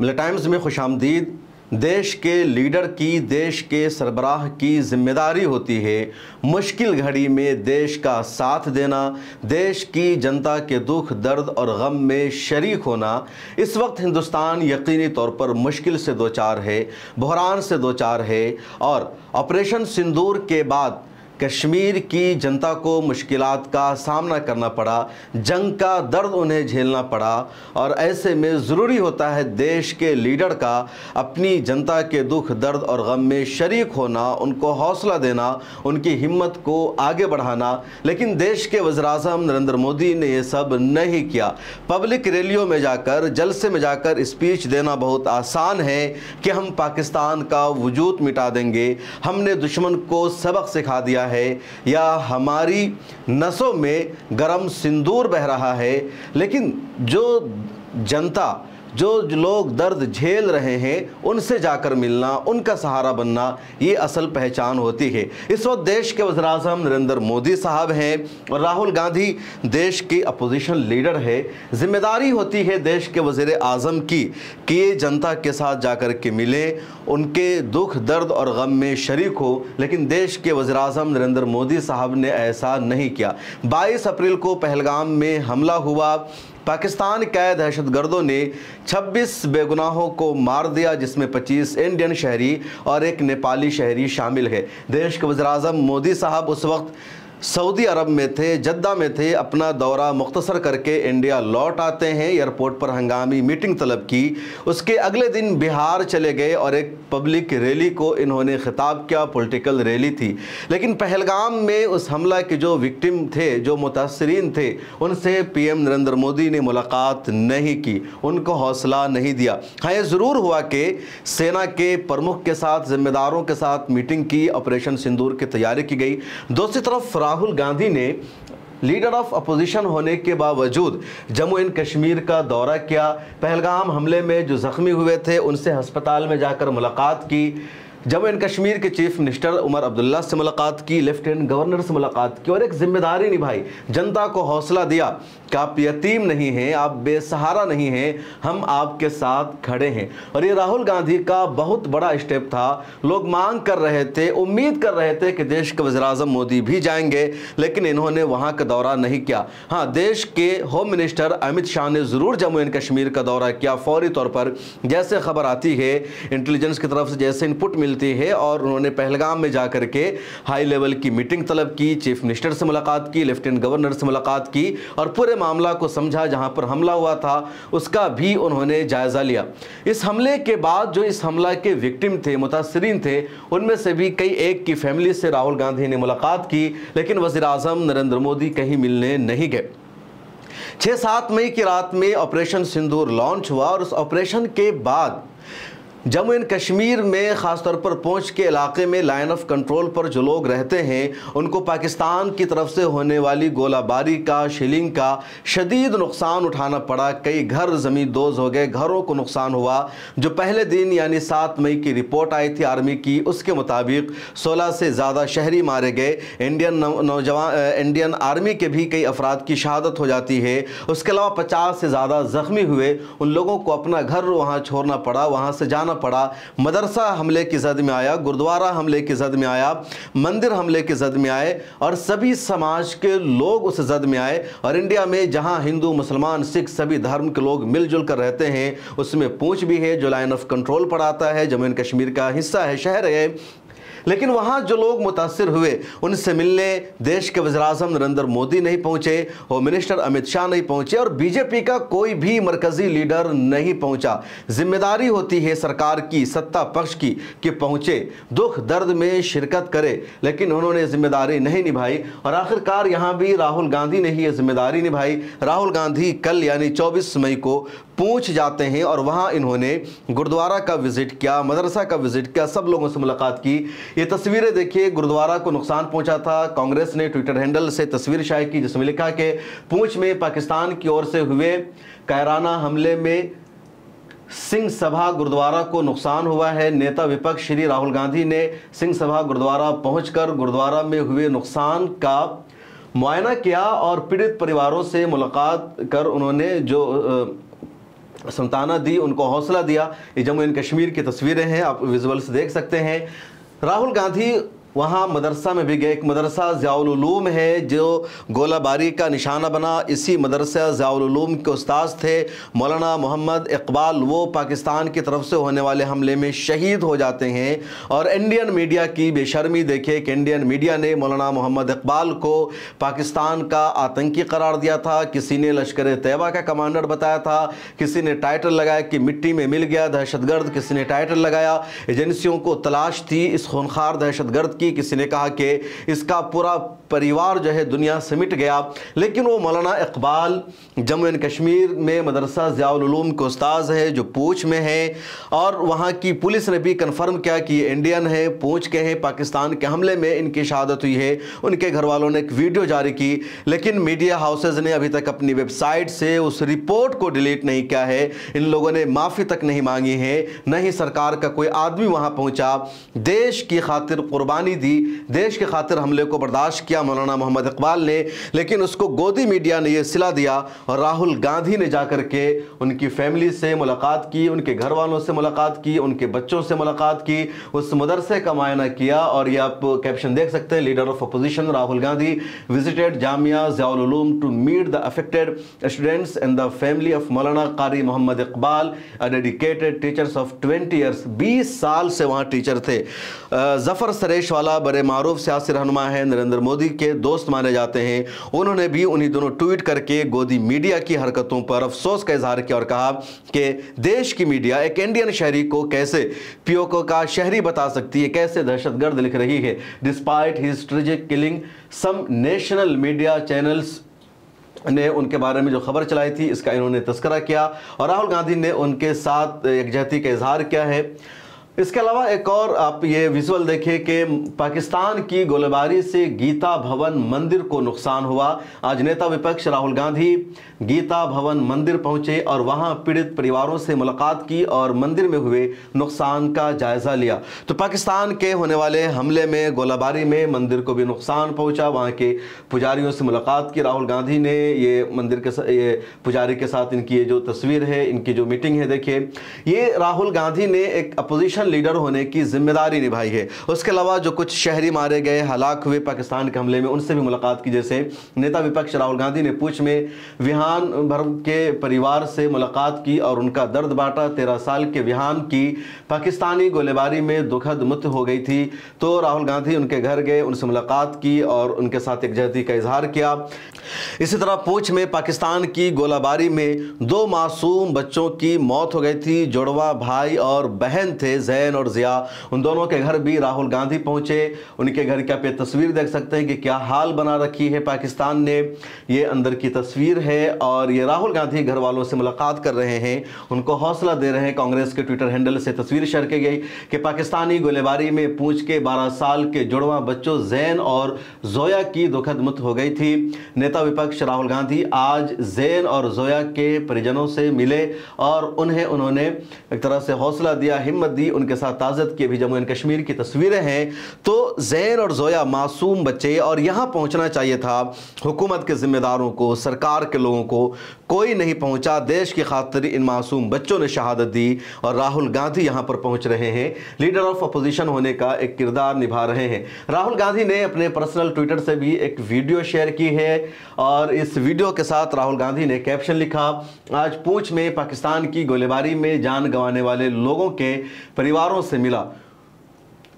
मिले टाइम्स में खुशामदीद। देश के लीडर की, देश के सरबराह की जिम्मेदारी होती है मुश्किल घड़ी में देश का साथ देना, देश की जनता के दुख दर्द और गम में शरीक होना। इस वक्त हिंदुस्तान यकीनी तौर पर मुश्किल से दो चार है, बहरान से दो चार है और ऑपरेशन सिंदूर के बाद कश्मीर की जनता को मुश्किलात का सामना करना पड़ा, जंग का दर्द उन्हें झेलना पड़ा और ऐसे में ज़रूरी होता है देश के लीडर का अपनी जनता के दुख दर्द और गम में शरीक होना, उनको हौसला देना, उनकी हिम्मत को आगे बढ़ाना। लेकिन देश के वज़ीर-ए-आज़म नरेंद्र मोदी ने ये सब नहीं किया। पब्लिक रैलियों में जाकर, जलसे में जाकर स्पीच देना बहुत आसान है कि हम पाकिस्तान का वजूद मिटा देंगे, हमने दुश्मन को सबक सिखा दिया है या हमारी नसों में गरम सिंदूर बह रहा है। लेकिन जो जनता, जो लोग दर्द झेल रहे हैं, उनसे जाकर मिलना, उनका सहारा बनना, ये असल पहचान होती है। इस वक्त देश के वज़ीर-ए-आज़म नरेंद्र मोदी साहब हैं और राहुल गांधी देश के अपोजिशन लीडर है। जिम्मेदारी होती है देश के वज़ीर-ए-आज़म की कि ये जनता के साथ जाकर के मिलें, उनके दुख दर्द और गम में शरीक हो। लेकिन देश के वज़ीर-ए-आज़म नरेंद्र मोदी साहब ने ऐसा नहीं किया। 22 अप्रैल को पहलगाम में हमला हुआ। पाकिस्तान के दहशतगर्दों ने 26 बेगुनाहों को मार दिया, जिसमें 25 इंडियन शहरी और एक नेपाली शहरी शामिल है। देश के वज़ीर-ए-आज़म मोदी साहब उस वक्त सऊदी अरब में थे, जद्दा में थे। अपना दौरा मुख्तसर करके इंडिया लौट आते हैं। एयरपोर्ट पर हंगामी मीटिंग तलब की। उसके अगले दिन बिहार चले गए और एक पब्लिक रैली को इन्होंने खिताब किया। पॉलिटिकल रैली थी। लेकिन पहलगाम में उस हमला के जो विक्टिम थे, जो मुतासरीन थे, उनसे पीएम नरेंद्र मोदी ने मुलाकात नहीं की, उनको हौसला नहीं दिया। हाँ, ये ज़रूर हुआ कि सेना के प्रमुख के साथ, जिम्मेदारों के साथ मीटिंग की, ऑपरेशन सिंदूर की तैयारी की गई। दूसरी तरफ राहुल गांधी ने लीडर ऑफ अपोजिशन होने के बावजूद जम्मू एंड कश्मीर का दौरा किया। पहलगाम हमले में जो ज़ख्मी हुए थे उनसे अस्पताल में जाकर मुलाकात की। जम्मू एंड कश्मीर के चीफ मिनिस्टर उमर अब्दुल्ला से मुलाकात की, लेफ्टिनेंट गवर्नर से मुलाकात की और एक जिम्मेदारी निभाई। जनता को हौसला दिया कि आप यतीम नहीं हैं, आप बेसहारा नहीं हैं, हम आपके साथ खड़े हैं। और ये राहुल गांधी का बहुत बड़ा स्टेप था। लोग मांग कर रहे थे, उम्मीद कर रहे थे कि देश के वज़ीर-ए-आज़म मोदी भी जाएंगे, लेकिन इन्होंने वहाँ का दौरा नहीं किया। हाँ, देश के होम मिनिस्टर अमित शाह ने ज़रूर जम्मू एंड कश्मीर का दौरा किया। फौरी तौर पर जैसे खबर आती है, इंटेलिजेंस की तरफ से जैसे इनपुट मिलती है, और उन्होंने पहलगाम में जाकर के हाई लेवल की मीटिंग तलब की, चीफ मिनिस्टर से मुलाकात की, लेफ्टिनेंट गवर्नर से मुलाकात की और पूरे मामला को समझा। जहां पर हमला हुआ था उसका भी उन्होंने जायजा लिया। इस हमले के बाद जो इस हमला के विक्टिम थे, मुतासरीन थे, उनमें से भी कई एक की फैमिली से राहुल गांधी ने मुलाकात की। लेकिन वज़ीर-ए-आज़म नरेंद्र मोदी कहीं मिलने नहीं गए। 6-7 मई की रात में ऑपरेशन सिंदूर लॉन्च हुआ और उस ऑपरेशन के बाद जम्मू एंड कश्मीर में ख़ासतौर पर पूंछ के इलाके में लाइन ऑफ कंट्रोल पर जो लोग रहते हैं, उनको पाकिस्तान की तरफ से होने वाली गोलाबारी का, शेलिंग का शदीद नुकसान उठाना पड़ा। कई घर ज़मींदोज़ हो गए, घरों को नुकसान हुआ। जो पहले दिन यानी 7 मई की रिपोर्ट आई थी आर्मी की, उसके मुताबिक 16 से ज़्यादा शहरी मारे गए। इंडियन आर्मी के भी कई अफराद की शहादत हो जाती है। उसके अलावा 50 से ज़्यादा ज़ख्मी हुए। उन लोगों को अपना घर वहाँ छोड़ना पड़ा, वहाँ से जाना पड़ा। मदरसा हमले की जद में आया, गुरुद्वारा हमले की जद में आया, मंदिर हमले की जद में आए और सभी समाज के लोग उस जद में आए। और इंडिया में जहां हिंदू, मुसलमान, सिख सभी धर्म के लोग मिलजुल कर रहते हैं, उसमें पूंछ भी है जो लाइन ऑफ कंट्रोल पर आता है, जम्मू एंड कश्मीर का हिस्सा है, शहर है। लेकिन वहाँ जो लोग मुतासिर हुए उनसे मिलने देश के वज़ीर-ए-आज़म नरेंद्र मोदी नहीं पहुँचे, होम मिनिस्टर अमित शाह नहीं पहुँचे और बीजेपी का कोई भी मरकज़ी लीडर नहीं पहुँचा। जिम्मेदारी होती है सरकार की, सत्ता पक्ष की कि पहुँचे, दुख दर्द में शिरकत करे, लेकिन उन्होंने जिम्मेदारी नहीं निभाई। और आखिरकार यहाँ भी राहुल गांधी ने ही ये जिम्मेदारी निभाई। राहुल गांधी कल यानी 24 मई को पूंछ जाते हैं और वहाँ इन्होंने गुरुद्वारा का विज़िट किया, मदरसा का विज़िट किया, सब लोगों से मुलाकात की। ये तस्वीरें देखिए, गुरुद्वारा को नुकसान पहुंचा था। कांग्रेस ने ट्विटर हैंडल से तस्वीर शाये की जिसमें लिखा कि पूंछ में पाकिस्तान की ओर से हुए कायराना हमले में सिंह सभा गुरुद्वारा को नुकसान हुआ है। नेता विपक्ष श्री राहुल गांधी ने सिंह सभा गुरुद्वारा पहुंचकर गुरुद्वारा में हुए नुकसान का मुआयना किया और पीड़ित परिवारों से मुलाकात कर उन्होंने जो सांत्वना दी, उनको हौसला दिया। ये जम्मू एंड कश्मीर की तस्वीरें हैं, आप विजुअल्स देख सकते हैं। राहुल गांधी वहाँ मदरसा में भी गए। एक मदरसा ज़ियाउल उलूम है जो गोलाबारी का निशाना बना। इसी मदरसा ज़ियाउल उलूम के उस्ताद थे मौलाना मोहम्मद इकबाल। वो पाकिस्तान की तरफ से होने वाले हमले में शहीद हो जाते हैं। और इंडियन मीडिया की बेशर्मी देखिए कि इंडियन मीडिया ने मौलाना मोहम्मद इकबाल को पाकिस्तान का आतंकी करार दिया था। किसी ने लश्कर तैयबा का कमांडर बताया था, किसी ने टाइटल लगाया कि मिट्टी में मिल गया दहशतगर्द, किसी ने टाइटल लगाया एजेंसियों को तलाश थी इस खूनखार दहशतगर्द की, किसी ने कहा कि इसका पूरा परिवार जो है दुनिया से मिट गया। लेकिन वो मौलाना इकबाल जम्मू एंड कश्मीर में मदरसा ज़ियाउल उलूम के उस्ताद है जो पूंछ में है, और वहाँ की पुलिस ने भी कन्फर्म किया कि ये इंडियन है, पूंछ के हैं। पाकिस्तान के हमले में इनकी शहादत हुई है। उनके घर वालों ने एक वीडियो जारी की, लेकिन मीडिया हाउसेज ने अभी तक अपनी वेबसाइट से उस रिपोर्ट को डिलीट नहीं किया है। इन लोगों ने माफ़ी तक नहीं मांगी है, न ही सरकार का कोई आदमी वहाँ पहुँचा। देश की खातिर कुर्बानी दी, देश के खातिर हमले को बर्दाश्त किया मौलाना मोहम्मद इकबाल ने, लेकिन उसको गोदी मीडिया ने यह सिला दिया। और राहुल गांधी ने जाकर के उनकी फैमिली से मुलाकात की, उनके घर वालों से मुलाकात की, उनके बच्चों से मुलाकात की, उस मदरसे का मुआयना किया। और ये आप कैप्शन देख सकते हैं, leader of opposition Rahul Gandhi visited Jamia Ziaul Uloom to meet the affected students and the family of Maulana Qari Mohammad Iqbal, a dedicated teachers of 20 years. 20 साल से वहाँ टीचर थे। जफर सरेश वाला बड़े मारूफ सियासी रहनुमा है, नरेंद्र मोदी के दोस्त माने जाते हैं। उन्होंने भी उन्हीं दोनों ट्वीट करके गोदी मीडिया की हरकतों पर अफसोस का इजहार किया और कहा कि देश की मीडिया एक इंडियन शहरी को कैसे पीओके का शहरी बता सकती है, कैसे दहशतगर्द लिख रही है। डिस्पाइट हिज ट्रेजिक किलिंग, सम नेशनल मीडिया चैनल्स ने उनके बारे में जो खबर चलाई थी इसका इन्होंने तस्करा किया और राहुल गांधी ने उनके साथ यकजहती का इजहार किया है। इसके अलावा एक और आप ये विजुअल देखिए कि पाकिस्तान की गोलीबारी से गीता भवन मंदिर को नुकसान हुआ। आज नेता विपक्ष राहुल गांधी गीता भवन मंदिर पहुंचे और वहां पीड़ित परिवारों से मुलाकात की और मंदिर में हुए नुकसान का जायजा लिया। तो पाकिस्तान के होने वाले हमले में, गोलीबारी में मंदिर को भी नुकसान पहुंचा। वहां के पुजारियों से मुलाकात की राहुल गांधी ने। ये मंदिर के ये पुजारी के साथ इनकी ये जो तस्वीर है, इनकी जो मीटिंग है, देखिए ये राहुल गांधी ने एक अपोजिशन लीडर होने की जिम्मेदारी निभाई है। उसके अलावा जो कुछ शहरी मारे गए, हलाक हुए पाकिस्तान के हमले में, उनसे भी मुलाकात की। जैसे नेता विपक्ष राहुल गांधी ने पूंछ में विहान भर के परिवार से मुलाकात की और उनका दर्द बांटा। 13 साल के विहान की पाकिस्तानी गोलीबारी में दुखद मृत्यु हो गई थी। तो राहुल गांधी उनके घर गए, उनसे मुलाकात की और उनके साथ यकजहती का इजहार किया। इसी तरह पूंछ में पाकिस्तान की गोलीबारी में 2 मासूम बच्चों की मौत हो गई थी। जुड़वा भाई और बहन थे, जैन और जिया। उन दोनों के घर भी राहुल गांधी पहुंचे। उनके घर की आप ये तस्वीर देख सकते हैं कि क्या हाल बना रखी है पाकिस्तान ने। ये अंदर की तस्वीर है और ये राहुल गांधी घर वालों से मुलाकात कर रहे हैं, उनको हौसला दे रहे हैं। कांग्रेस के ट्विटर हैंडल से तस्वीर शेयर की गई कि पाकिस्तानी गोलीबारी में पूंछ के 12 साल के जुड़वा बच्चों जैन और जोया की दुखद मौत हो गई थी। नेता विपक्ष राहुल गांधी आज जैन और जोया के परिजनों से मिले और उन्होंने एक तरह से हौसला दिया, हिम्मत दी, उनके साथ ताज़त की। भी जम्मू एंड कश्मीर की तस्वीरें हैं। तो जैन और जोया मासूम बच्चे, और यहां पहुंचना चाहिए था हुकूमत के जिम्मेदारों को, सरकार के लोगों को, कोई नहीं पहुंचा। देश की खातिर इन मासूम बच्चों ने शहादत दी और राहुल गांधी यहां पर पहुंच रहे हैं, लीडर ऑफ अपोजिशन होने का एक किरदार निभा रहे हैं। राहुल गांधी ने अपने पर्सनल ट्विटर से भी एक वीडियो शेयर की है और इस वीडियो के साथ राहुल गांधी ने कैप्शन लिखा, आज पूंछ में पाकिस्तान की गोलीबारी में जान गंवाने वाले लोगों के परिवारों से मिला।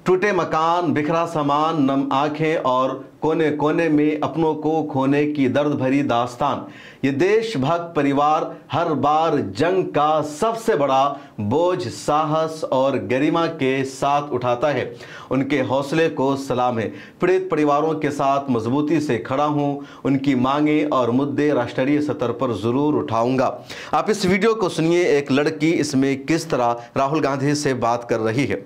टूटे मकान, बिखरा सामान, नम आंखें और कोने कोने में अपनों को खोने की दर्द भरी दास्तान। ये देशभक्त परिवार हर बार जंग का सबसे बड़ा बोझ साहस और गरिमा के साथ उठाता है। उनके हौसले को सलाम है। पीड़ित परिवारों के साथ मजबूती से खड़ा हूं। उनकी मांगे और मुद्दे राष्ट्रीय स्तर पर जरूर उठाऊंगा। आप इस वीडियो को सुनिए, एक लड़की इसमें किस तरह राहुल गांधी से बात कर रही है।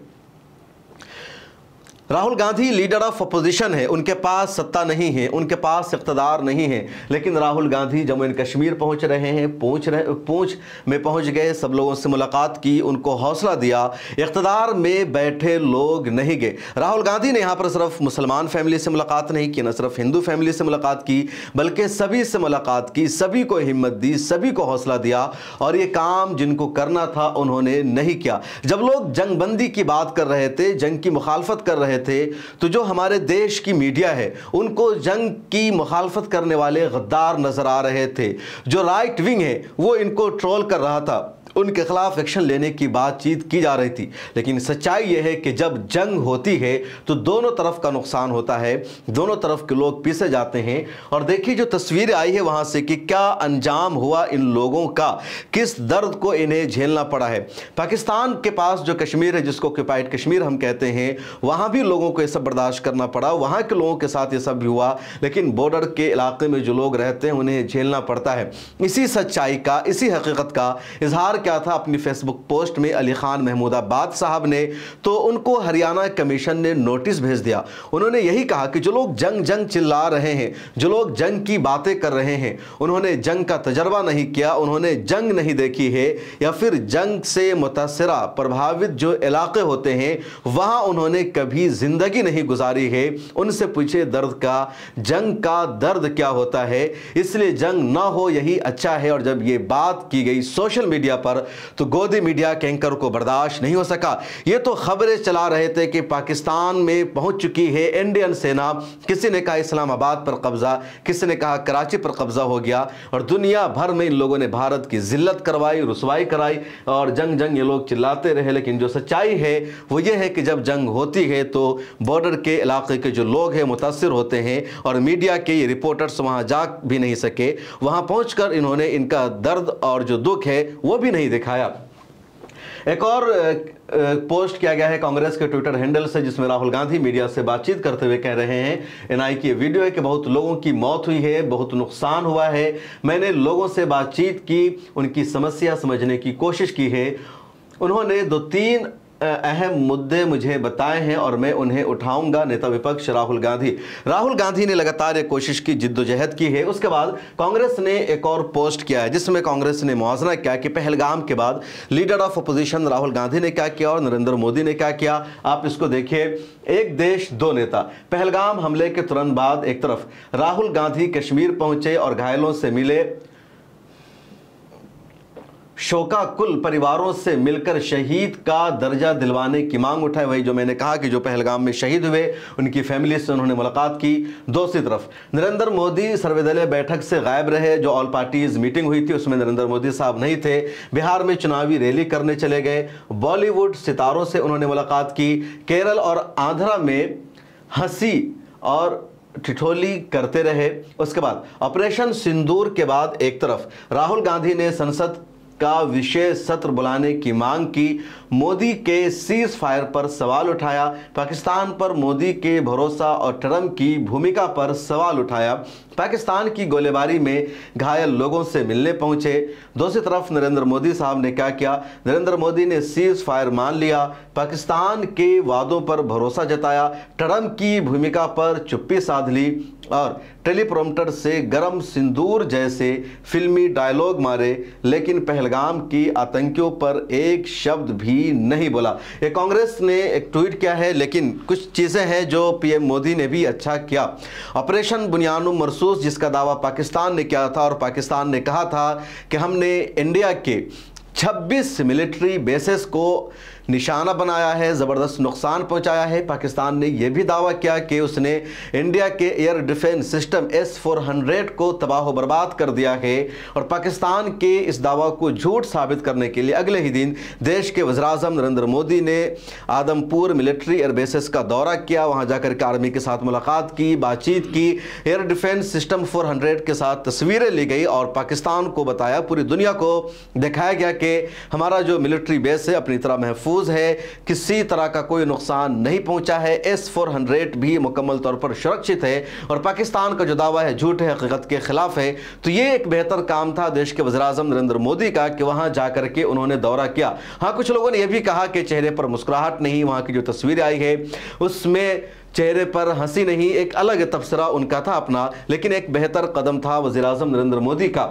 Rahul Gandhi leader of opposition है, उनके पास सत्ता नहीं है, उनके पास इख्तदार नहीं है, लेकिन राहुल गांधी जम्मू एंड कश्मीर पहुंच रहे हैं, पूंछ में पहुंच गए, सब लोगों से मुलाकात की, उनको हौसला दिया, इख्तदार में बैठे लोग नहीं गए। राहुल गांधी ने यहाँ पर सिर्फ मुसलमान फैमिली से मुलाकात नहीं की, न सिर्फ हिंदू फैमिली से मुलाकात की, बल्कि सभी से मुलाकात की, सभी को हिम्मत दी, सभी को हौसला दिया, और ये काम जिनको करना था उन्होंने नहीं किया। जब लोग जंगबंदी की बात कर रहे थे, जंग की मुखालफत कर रहे थे, तो जो हमारे देश की मीडिया है उनको जंग की मुखालफत करने वाले गद्दार नजर आ रहे थे। जो राइट विंग है वो इनको ट्रोल कर रहा था, उनके खिलाफ एक्शन लेने की बातचीत की जा रही थी। लेकिन सच्चाई यह है कि जब जंग होती है तो दोनों तरफ का नुकसान होता है, दोनों तरफ के लोग पीछे जाते हैं। और देखिए जो तस्वीरें आई है वहां से कि क्या अंजाम हुआ इन लोगों का, किस दर्द को इन्हें झेलना पड़ा है। पाकिस्तान के पास जो कश्मीर है, जिसको ऑक्युपाइड कश्मीर हम कहते हैं, वहां भी लोगों को यह सब बर्दाश्त करना पड़ा, वहां के लोगों के साथ ये सब भी हुआ, लेकिन बॉर्डर के इलाके में जो लोग रहते हैं उन्हें झेलना पड़ता है। इसी सच्चाई का, इसी हकीकत का इजहार क्या था अपनी फेसबुक पोस्ट में अली खान महमूदाबाद साहब ने, तो उनको हरियाणा कमीशन ने नोटिस भेज दिया। उन्होंने यही कहा कि जो लोग जंग जंग चिल्ला रहे हैं, जो लोग जंग की बातें कर रहे हैं, उन्होंने जंग का तजर्बा नहीं किया, उन्होंने जंग नहीं देखी है, या फिर जंग से मुतासिरा प्रभावित जो इलाके होते हैं वहां उन्होंने कभी जिंदगी नहीं गुजारी है। उनसे पूछे दर्द का, जंग का दर्द क्या होता है। इसलिए जंग ना हो यही अच्छा है। और जब ये बात की गई सोशल मीडिया पर तो गोदी मीडिया के एंकर को बर्दाश्त नहीं हो सका। ये तो खबरें चला रहे थे कि पाकिस्तान में पहुंच चुकी है इंडियन सेना, किसी ने कहा इस्लामाबाद पर कब्जा, किसी ने कहा कराची पर कब्जा हो गया, और दुनिया भर में इन लोगों ने भारत की जिल्लत करवाई, रुसवाई कराई, और जंग जंग ये लोग चिल्लाते रहे। लेकिन जो सच्चाई है वो ये है कि जब जंग होती है तो बॉर्डर के इलाके के जो लोग हैं मुतासिर होते हैं, और मीडिया के ये रिपोर्टर्स वहां जा भी नहीं सके, वहां पहुंचकर इन्होंने इनका दर्द और जो दुख है वो भी नहीं दिखाया। एक और पोस्ट किया गया है कांग्रेस के ट्विटर हैंडल से, जिसमें राहुल गांधी मीडिया से बातचीत करते हुए कह रहे हैं, एनआई की वीडियो है कि बहुत लोगों की मौत हुई है, बहुत नुकसान हुआ है, मैंने लोगों से बातचीत की, उनकी समस्या समझने की कोशिश की है, उन्होंने 2-3 अहम मुद्दे मुझे बताए हैं और मैं उन्हें उठाऊंगा। नेता विपक्ष राहुल गांधी ने लगातार एक कोशिश की, जिद्दोजहद की है। उसके बाद कांग्रेस ने एक और पोस्ट किया है जिसमें कांग्रेस ने मुआवजा किया कि पहलगाम के बाद leader of opposition Rahul Gandhi ने क्या किया और नरेंद्र मोदी ने क्या किया। आप इसको देखिए, एक देश दो नेता। पहलगाम हमले के तुरंत बाद एक तरफ राहुल गांधी कश्मीर पहुंचे और घायलों से मिले, शोकाकुल परिवारों से मिलकर शहीद का दर्जा दिलवाने की मांग उठाई। वही जो मैंने कहा कि जो पहलगाम में शहीद हुए उनकी फैमिली से उन्होंने मुलाकात की। दूसरी तरफ नरेंद्र मोदी सर्वदलीय बैठक से गायब रहे। जो ऑल पार्टीज मीटिंग हुई थी उसमें नरेंद्र मोदी साहब नहीं थे। बिहार में चुनावी रैली करने चले गए। बॉलीवुड सितारों से उन्होंने मुलाकात की। केरल और आंध्रा में हंसी और ठिठोली करते रहे। उसके बाद ऑपरेशन सिंदूर के बाद एक तरफ राहुल गांधी ने संसद का विशेष सत्र बुलाने की मांग की। मोदी के सीज फायर पर सवाल उठाया। पाकिस्तान पर मोदी के भरोसा और ट्रंप की भूमिका पर सवाल उठाया। पाकिस्तान की गोलीबारी में घायल लोगों से मिलने पहुंचे। दूसरी तरफ नरेंद्र मोदी साहब ने क्या किया? नरेंद्र मोदी ने सीज फायर मान लिया, पाकिस्तान के वादों पर भरोसा जताया, ट्रंप की भूमिका पर चुप्पी साध ली और टेलीप्रॉम्प्टर से गरम सिंदूर जैसे फिल्मी डायलॉग मारे, लेकिन पहलगाम की आतंकियों पर एक शब्द भी नहीं बोला। ये कांग्रेस ने एक ट्वीट किया है, लेकिन कुछ चीज़ें हैं जो पीएम मोदी ने भी अच्छा किया। ऑपरेशन बुनियानुम मरसूस जिसका दावा पाकिस्तान ने किया था और पाकिस्तान ने कहा था कि हमने इंडिया के 26 मिलिट्री बेसेस को निशाना बनाया है, ज़बरदस्त नुकसान पहुंचाया है। पाकिस्तान ने यह भी दावा किया कि उसने इंडिया के एयर डिफेंस सिस्टम S-400 को तबाह बर्बाद कर दिया है। और पाकिस्तान के इस दावा को झूठ साबित करने के लिए अगले ही दिन देश के वज़ीर-ए-आज़म नरेंद्र मोदी ने आदमपुर मिलिट्री एयर बेसेस का दौरा किया। वहां जाकर के आर्मी के साथ मुलाकात की, बातचीत की। एयर डिफेंस सिस्टम 400 के साथ तस्वीरें ली गई और पाकिस्तान को बताया, पूरी दुनिया को दिखाया गया कि हमारा जो मिलिट्री बेस है अपनी तरह महफूज है, किसी तरह का कोई नुकसान नहीं पहुंचा है। S-400 भी मुकम्मल तौर पर सुरक्षित है और पाकिस्तान का जो दावा है झूठ है, हकीकत के खिलाफ है। तो ये एक बेहतर काम था देश के वज़ीर-ए-आज़म नरेंद्र मोदी का कि वहां जाकर के उन्होंने दौरा किया। हाँ, कुछ लोगों ने यह भी कहा कि चेहरे पर मुस्कुराहट नहीं, वहां की जो तस्वीर आई है उसमें चेहरे पर हंसी नहीं, एक अलग तबसरा उनका था अपना, लेकिन एक बेहतर कदम था वज़ीर-ए-आज़म नरेंद्र मोदी का।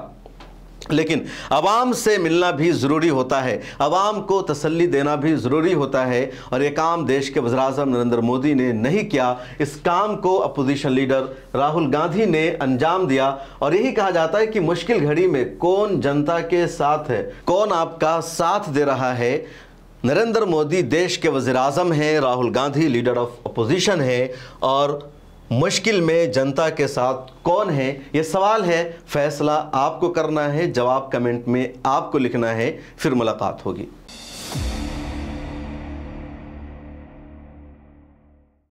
लेकिन अवाम से मिलना भी ज़रूरी होता है, अवाम को तसल्ली देना भी ज़रूरी होता है, और ये काम देश के वज़ीर-ए-आज़म नरेंद्र मोदी ने नहीं किया। इस काम को अपोजिशन लीडर राहुल गांधी ने अंजाम दिया। और यही कहा जाता है कि मुश्किल घड़ी में कौन जनता के साथ है, कौन आपका साथ दे रहा है। नरेंद्र मोदी देश के वज़ीर-ए-आज़म हैं, Rahul Gandhi leader of opposition है, और मुश्किल में जनता के साथ कौन है ये सवाल है। फैसला आपको करना है, जवाब कमेंट में आपको लिखना है। फिर मुलाकात होगी।